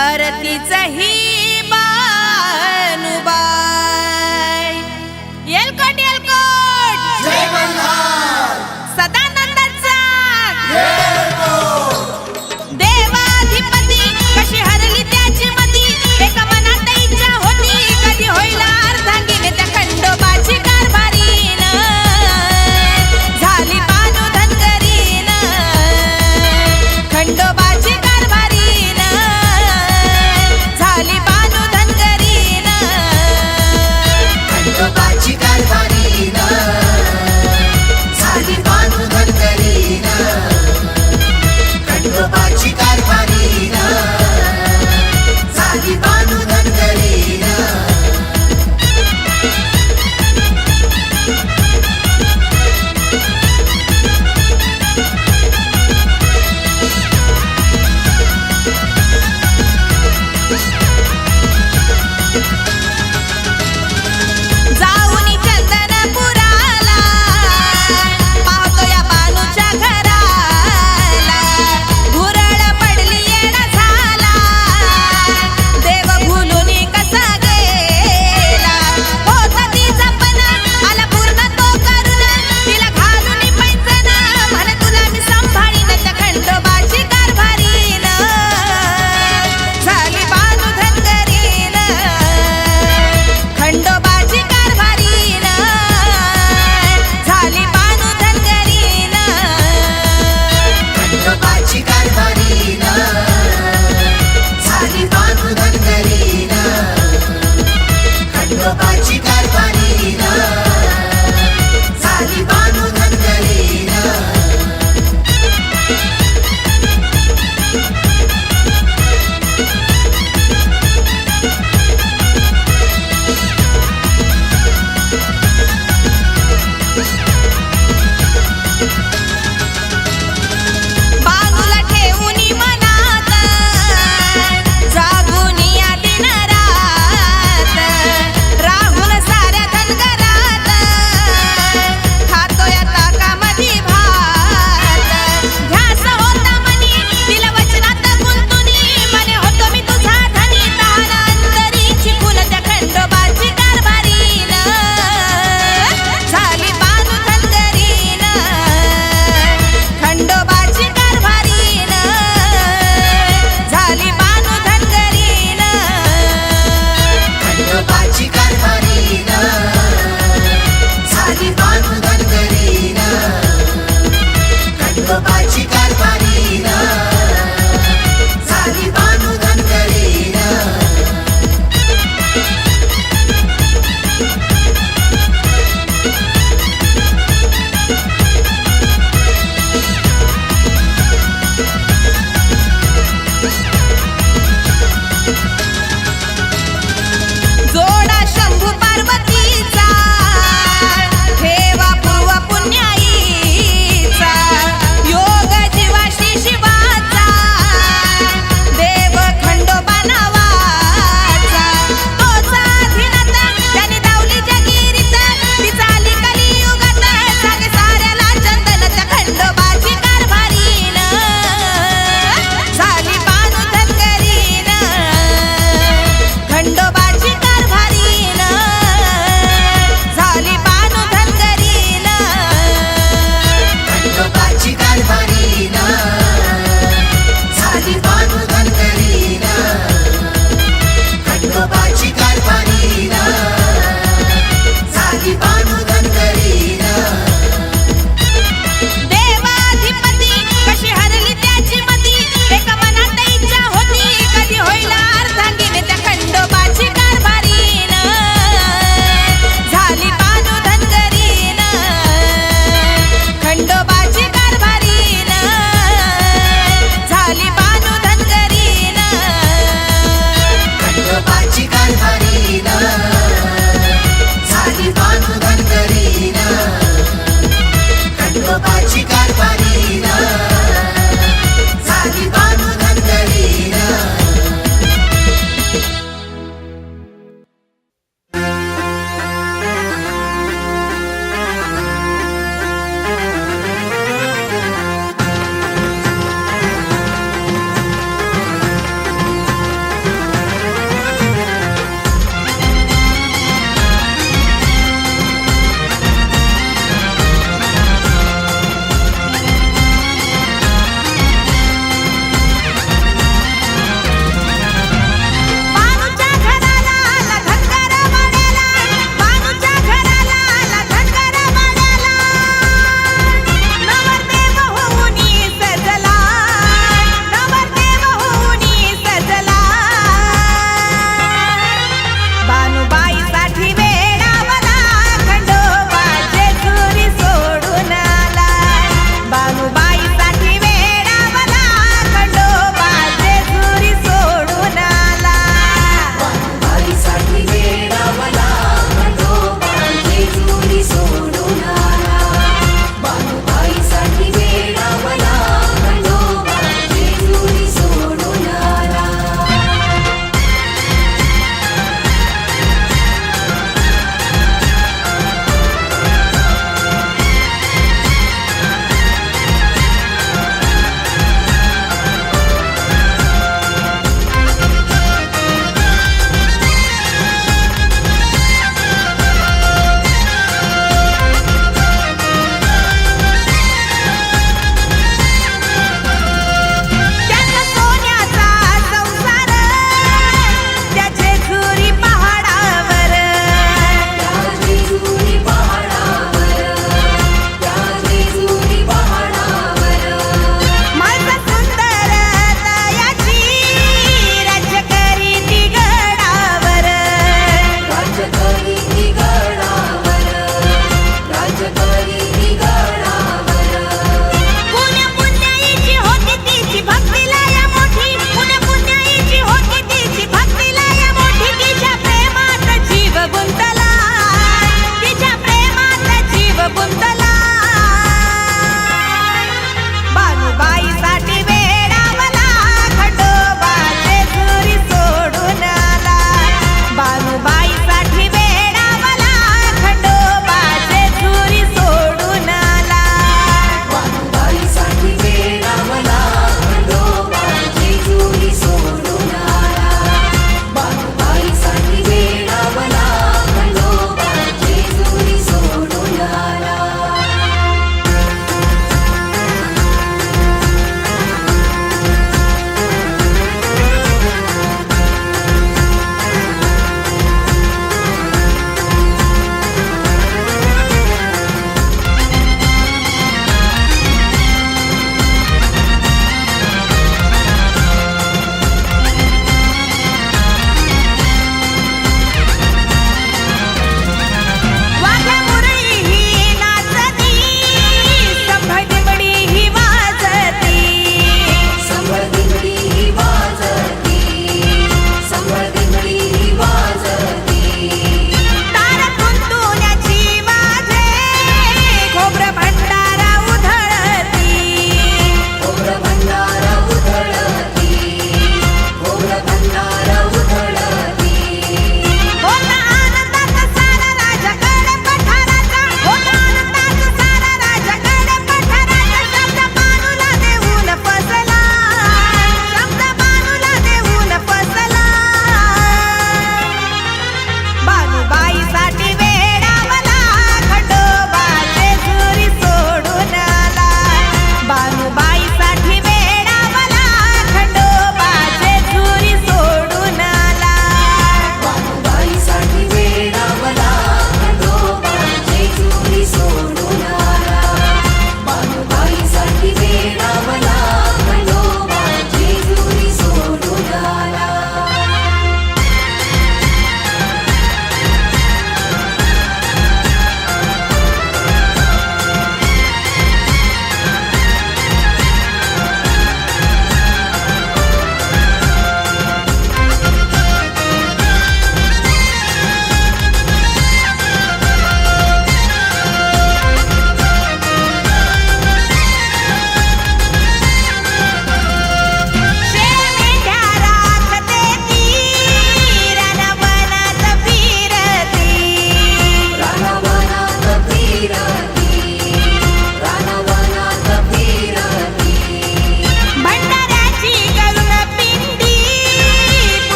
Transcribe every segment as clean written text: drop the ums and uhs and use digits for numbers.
आरतीच ही बानुबाई येलकोट येलकोट जय मल्हार सदानंदाचा देवाधिपती कशी हरली त्याची मती एका मनात इच्छा होती कधी होईल अर्धांगिनी त्या खंडोबाची कारभारीन झाली बानू धनगरीन खंडोबाची कारभारीन झाली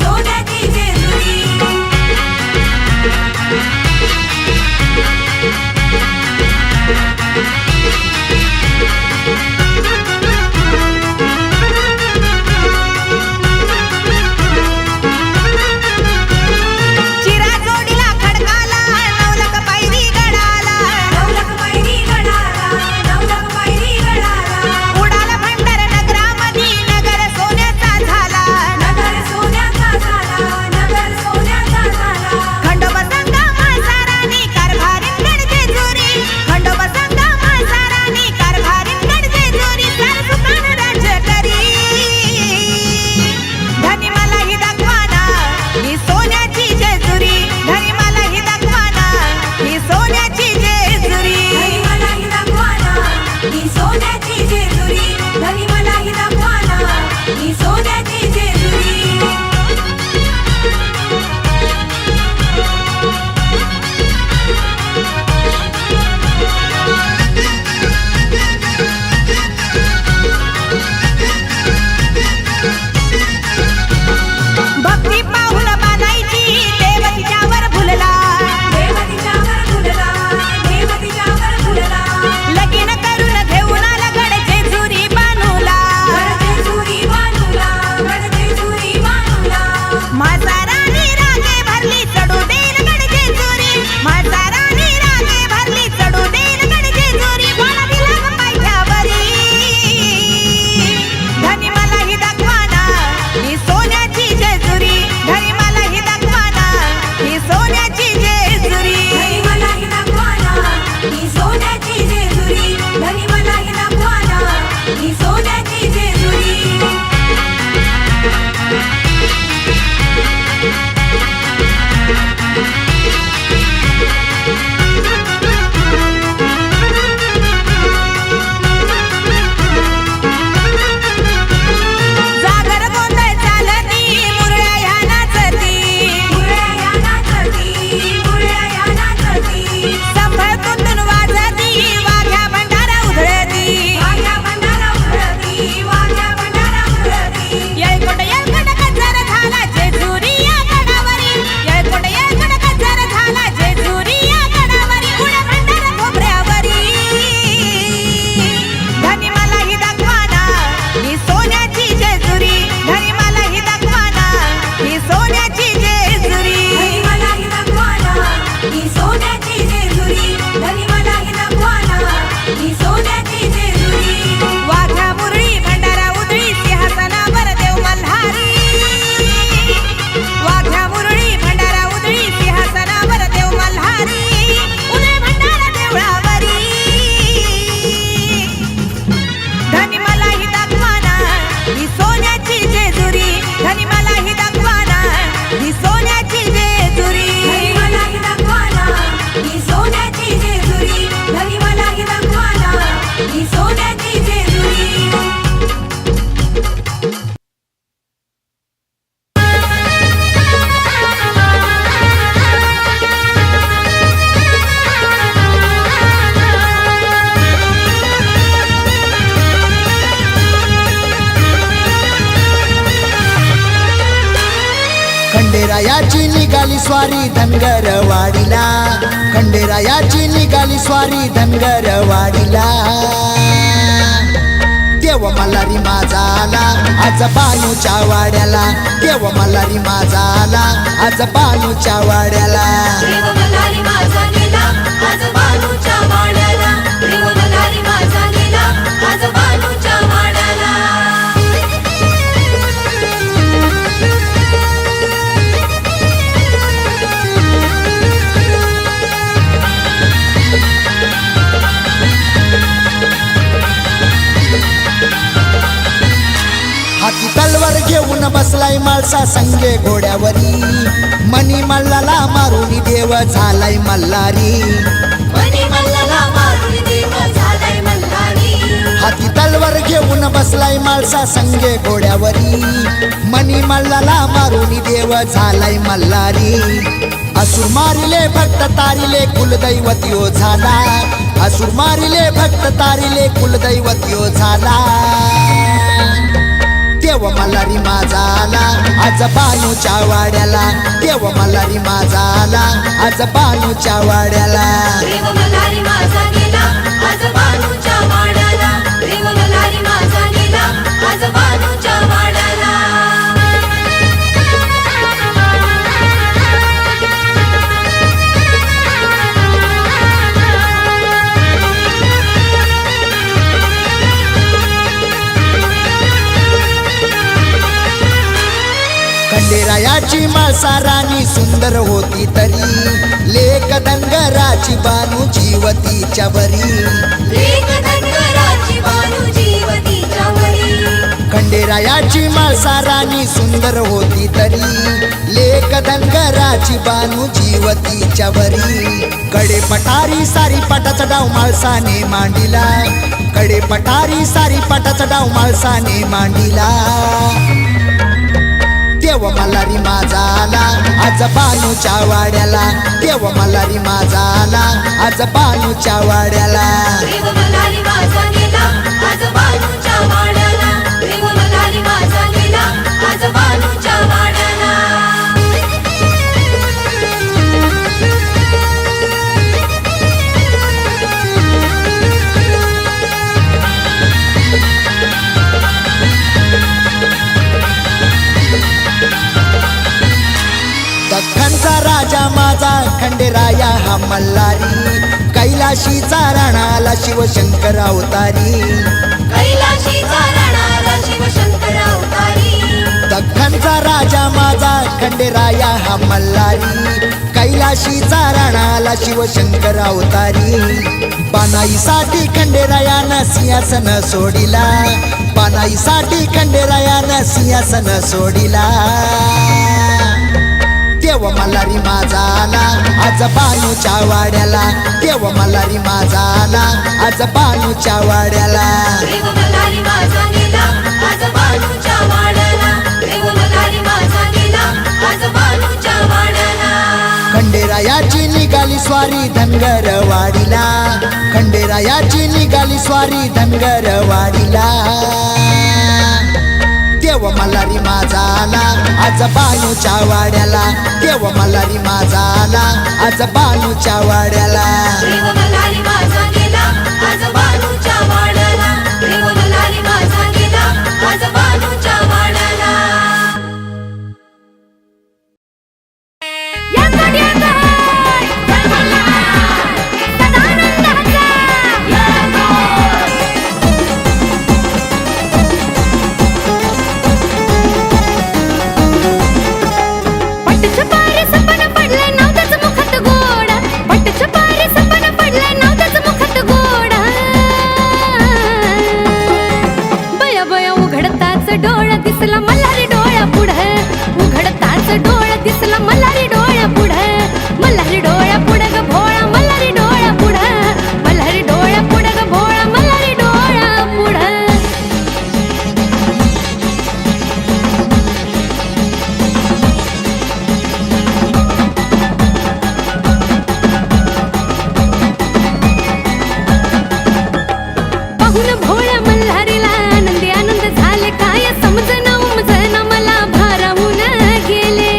सोन्याची जेजुरी चिरा जोडीला खडकाला नवलख पायरी गडाला उडाला भंडार नगरामधी नगर सोन्याचा झाला खंडोबा संगा म्हातारानी कारभारीत गड जेजुरी खंडोबा संगा म्हातारानी कारभारीत गड जेजुरी सार सुखान राज्य करी धनी मला ही दाखवाना ही सोन्याची जेजुरी धनी मला ही दाखवाना ही सोन्याची जेजुरी सोन्याची जेजुरी धनी मला ही दाखवाना ही सोन्याची जेजुरी भक्ती पाहुन बांधायची देव तिच्यावर भुलला लगीन करून घेऊन आला गड जेजुरी बानूला म्हातारानी रागे भरली चढू देईल गड जेजुरी म्हातारानी रागे भरली चढू देईल गड जेजुरी बोलावी लाग पायथ्यावरी धनी मला ही दाखवाना ही सोन्याची जेजुरी धनी मला ही दाखवाना ही सोन्याची जेजुरी सोन्याची जेजुरी धनी मला ही दाखवाना ही सोन्याची जेजुरी जागर गोंधळ चालती मुरळ्या ह्या नाचती संभळ तुंतून वाजती वाघ्या भंडारा उधळती येळकोट गजर झाला जेजुरी या गडावरी येळकोट गजर झाला जेजुरी या गडावरी उड्या भंडारा खोबऱ्यावरी धनी मला ही दाखवाना ही सोन्याची जेजुरी धनी मला ही दाखवाना ही सोन्याची जेजुरी सोन्याची जेजुरी धनी मला ही दाखवाना ही सोन्याची जेजुरी वाघ्या मुरळी भंडारा उधळी सिंहासनावर देव मल्हारी वाघ्या मुरळी भंडारा उधळी सिंहासनावर देव मल्हारी उदय भंडारा देवळावरी धनी मला ही दाखवाना ही सोन्याची जेजुरी धनी मला ही दाखवाना ही सोन्याची जेजुरी सोन्याची जेजुरी धनी मला ही दाखवाना ही सोन्याची जेजुरी खंडेरायाची निघाली स्वारी धनगरवाडीला खंडेरायाची निघाली स्वारी धनगरवाडीला देव मल्हारी माझा आला आज बानूच्या वाड्याला देव मल्हारी माझा आला आज बानूच्या वाड्याला देव मल्हारी माझा गेला आज बानूच्या वाड्याला देव मल्हारी माझा गेला आज बानूच्या वाड्याला हाती तलवार घेऊन बसलाय माळसा संगे घोड्यावरी मनी मल्लाला मारून देव झालाय मल्हारी मनी मल्लाला मारून देव झालाय मल्हारी हाती तलवार घेऊन बसलाय माळसा संगे घोड्यावरी मनी मल्लाला मारून देव झालाय मल्हारी असुर मारिले भक्त तारिले कुलदैवत्यो झाला असुर मारिले भक्त तारिले कुलदैवत्यो झाला देव मल्हारी माझा आला आज बानूच्या वाड्याला देव मल्हारी माझा आला आज बानूच्या वाड्याला देव मल्हारी माझा गेला आज बानूच्या वाड्याला देव मल्हारी माझा गेला आज बानूच्या वाड्याला खंडेरायाची माळसा राणी सुंदर होती तरी लेक धनगराची बानू जीवतीच्या बरी लेक धनगराची बानू जीवतीच्या बरी खंडेरायाची माळसा राणी सुंदर होती तरी लेक धनगराची बानू जीवतीच्या बरी कडे पठारी सारी पाटाचा डाव माळसाने मांडिला कडे पठारी सारी पाटाचा डाव माळसाने मांडिला देव मल्हारी माझा आला आज बानूच्या वाड्याला देव मल्हारी माझा आला आज बानूच्या वाड्याला देव मल्हारी माझा गेला आज बानूच्या वाड्याला देव मल्हारी माझा गेला आज बानूच्या वाड्याला दख्खनचा राजा माझा खंडेराया हा मल्हारी कैलाशीचा राणाला शिवशंकर अवतारी कैलाशीचा राणाला शिवशंकर अवतारी दख्खनचा राजा माझा खंडेराया हा मल्हारी कैलाशीचा राणाला शिवशंकर अवतारी बानाईसाठी खंडेरायानं सिंहासन सोडिला बानाईसाठी खंडेरायानं सिंहासन सोडिला देव मल्हारी माझा आला आज बानूच्या वाड्याला देव मल्हारी माझा आला आज बानूच्या वाड्याला देव मल्हारी माझा गेला आज बानूच्या वाड्याला देव मल्हारी माझा गेला आज बानूच्या वाड्याला खंडेरायाची निघाली स्वारी धनगर वाडीला खंडेरायाची निघाली स्वारी धनगर वाडीला देव मल्हारी माझा आला आज बानूच्या वाड्याला देव मल्हारी माझा आला आज बानूच्या वाड्याला देव मल्हारी माझा गेला आज बानूच्या वाड्याला देव मल्हारी माझा गेला आज बानूच्या वाड्याला या कड्याचा हाय जय मल्हार सदानंदाचा या पट्टचं पारे सपन पडलंय नाव त्याचं मुखात गोडा पट्टचं पारे सपन पडलंय नाव त्याचं मुखात गोडा बया बया उघडताच डोळा दिसला मल्हारी डोळ्या पुढं उघडताच डोळा दिसला मल्हारी डोळ्या पुढं मल्हारी डोळ्या पुढं ग भोळा मल्हारी डोळ्या पुढं मल्हारी डोळ्या पुढं ग भोळा मल्हारी डोळ्या पुढं पाहून भोळ्या मल्हारीला आनंदी आनंद झाले काय समजना उमजना मला भारावून गेले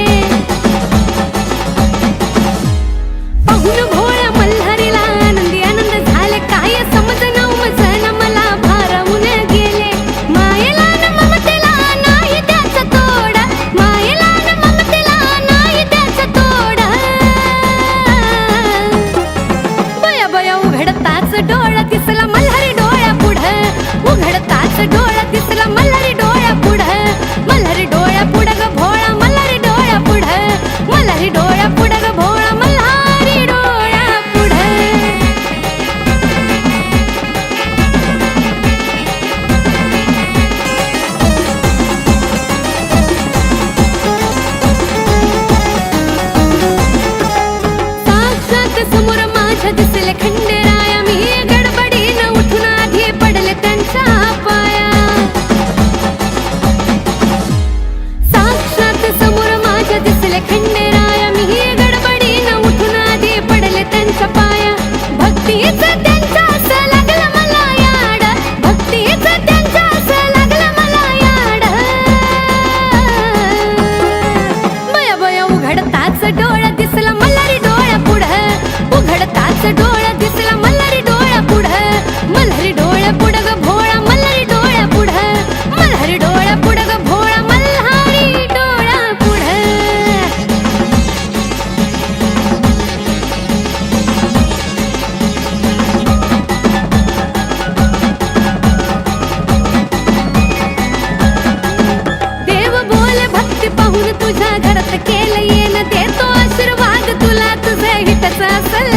तुझ्या घरात केलं येणं देतो आशीर्वाद तुला तुझं हितच असल